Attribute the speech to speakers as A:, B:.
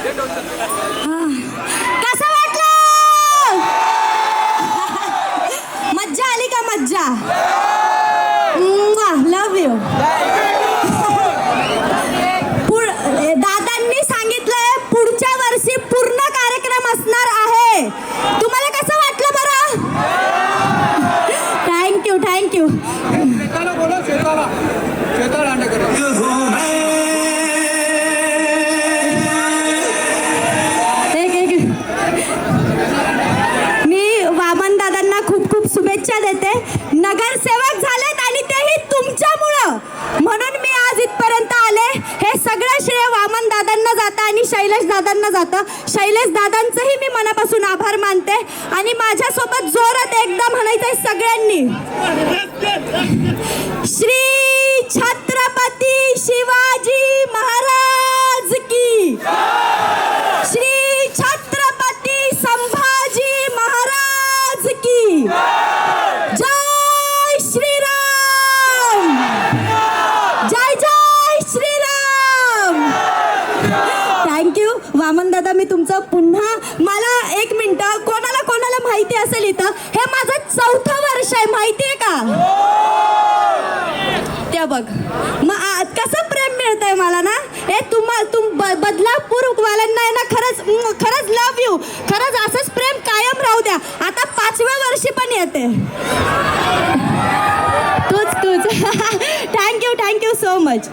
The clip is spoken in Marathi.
A: कसं वाटलं? मज्जा आली का? मज्जा. लव यू. दादांनी सांगितलंय पुढच्या वर्षी पूर्ण कार्यक्रम असणार आहे. तुम्हाला कसं वाटलं बरं? Thank you thank you. मी वामन दादांना खूप खूप शुभेच्छा देते. नगरसेवक झालेत आणि तेही तुमच्यामुळं, म्हणून मी आज इथपर्यंत आले. हे सगळं श्रेय वामन दादांना जातं आणि शैलेश दादांना जातं. शैलेश दादांचंही मी मनापासून आभार मानते. आणि माझ्यासोबत जोरात एकदा म्हणायचंय सगळ्यांनी, श्री छत्रपती शिवाजी महाराज की, श्री छत्रपती संभाजी महाराज की, जय श्रीराम, जय जय श्रीराम. थँक्यू वामन दादा. मी तुमचं पुन्हा, मला एक मिनिट, कोणाला कोणाला माहिती असेल इथं, हे माझं 4थं वर्ष आहे, माहितीये का? त्या बघ मग कसं प्रेम मिळतंय मला ना. हे बदलापूर वाल्यांना आहे ना, खरंच लव यू. खरंच असंच प्रेम कायम राहू द्या. आता 5व्या वर्षी पण येते. तूच थँक्यू सो मच.